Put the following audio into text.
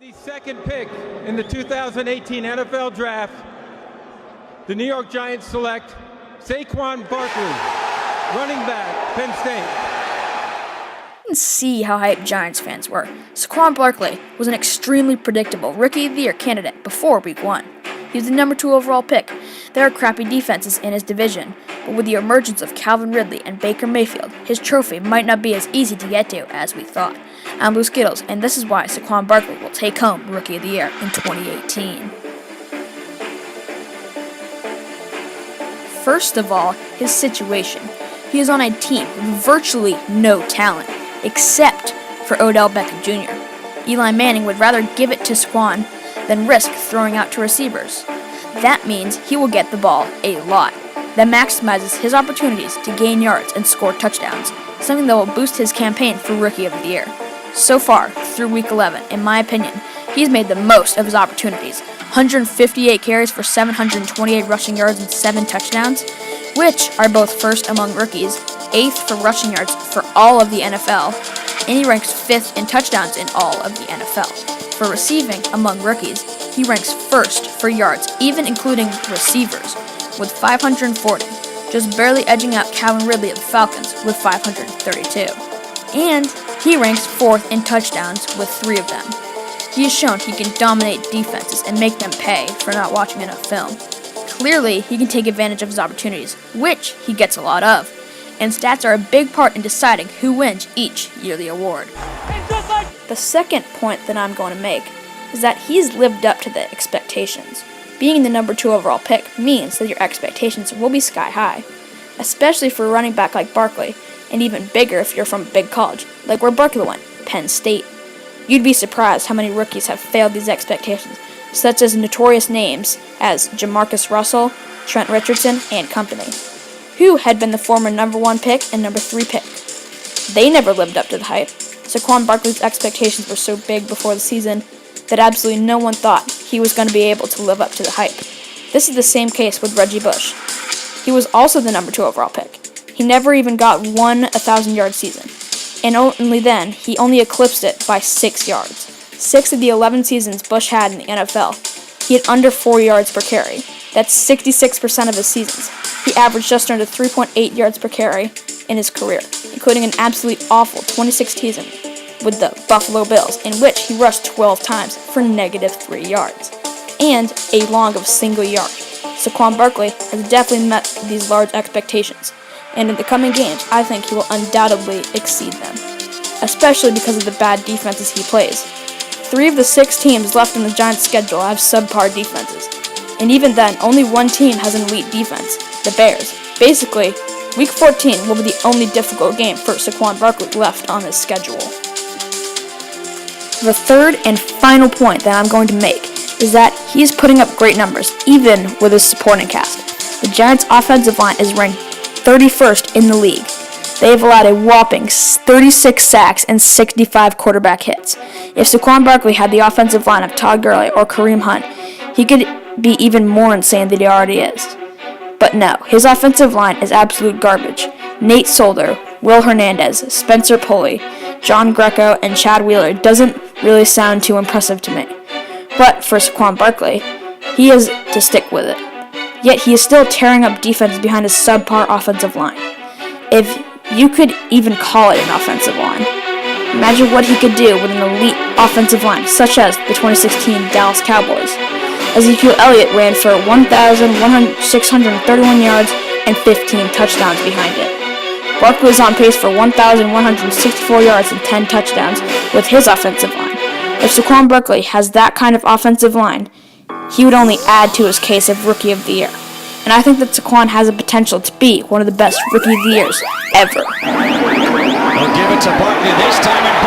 The second pick in the 2018 NFL Draft, the New York Giants select Saquon Barkley, running back, Penn State. You can see how hyped Giants fans were. Saquon Barkley was an extremely predictable Rookie of the Year candidate before Week 1. He was the number 2 overall pick. There are crappy defenses in his division, but with the emergence of Calvin Ridley and Baker Mayfield, his trophy might not be as easy to get to as we thought. I'm Blue Skittles, and this is why Saquon Barkley will take home Rookie of the Year in 2018. First of all, his situation. He is on a team with virtually no talent, except for Odell Beckham Jr. Eli Manning would rather give it to Saquon than risk throwing out to receivers. That means he will get the ball a lot. That maximizes his opportunities to gain yards and score touchdowns, something that will boost his campaign for Rookie of the Year. So far, through Week 11, in my opinion, he's made the most of his opportunities. 158 carries for 728 rushing yards and 7 touchdowns, which are both first among rookies, 8th for rushing yards for all of the NFL, and he ranks 5th in touchdowns in all of the NFL. For receiving among rookies, he ranks 1st for yards, even including receivers, with 540, just barely edging out Calvin Ridley of the Falcons with 532. And he ranks 4th in touchdowns with 3 of them. He has shown he can dominate defenses and make them pay for not watching enough film. Clearly, he can take advantage of his opportunities, which he gets a lot of, and stats are a big part in deciding who wins each yearly award. The second point that I'm going to make is that he's lived up to the expectations. Being the number 2 overall pick means that your expectations will be sky high, especially for a running back like Barkley, and even bigger if you're from a big college, like where Barkley went, Penn State. You'd be surprised how many rookies have failed these expectations, such as notorious names as Jamarcus Russell, Trent Richardson, and company, who had been the former number 1 pick and number 3 pick. They never lived up to the hype. Saquon Barkley's expectations were so big before the season that absolutely no one thought he was going to be able to live up to the hype. This is the same case with Reggie Bush. He was also the number 2 overall pick. He never even got one 1,000-yard season, and only then, he only eclipsed it by 6 yards. 6 of the 11 seasons Bush had in the NFL, he had under 4 yards per carry. That's 66% of his seasons. He averaged just under 3.8 yards per carry in his career, including an absolutely awful 2016 season with the Buffalo Bills, in which he rushed 12 times for -3 yards, and a long of single yard. Saquon Barkley has definitely met these large expectations, and in the coming games, I think he will undoubtedly exceed them, especially because of the bad defenses he plays. 3 of the 6 teams left in the Giants' schedule have subpar defenses, and even then, only one team has an elite defense, the Bears. Basically, Week 14 will be the only difficult game for Saquon Barkley left on his schedule. The third and final point that I'm going to make is that he is putting up great numbers, even with his supporting cast. The Giants' offensive line is ranked 31st in the league. They have allowed a whopping 36 sacks and 65 quarterback hits. If Saquon Barkley had the offensive line of Todd Gurley or Kareem Hunt, he could be even more insane than he already is. But no, his offensive line is absolute garbage. Nate Solder, Will Hernandez, Spencer Pulley, John Greco, and Chad Wheeler doesn't really sound too impressive to me. But for Saquon Barkley, he has to stick with it. Yet he is still tearing up defenses behind his subpar offensive line, if you could even call it an offensive line. Imagine what he could do with an elite offensive line, such as the 2016 Dallas Cowboys. Ezekiel Elliott ran for 1,631 yards and 15 touchdowns behind it. Barkley is on pace for 1,164 yards and 10 touchdowns with his offensive line. If Saquon Barkley has that kind of offensive line, he would only add to his case of Rookie of the Year. And I think that Saquon has the potential to be one of the best Rookie of the Years ever. They'll give it to Barkley this time, and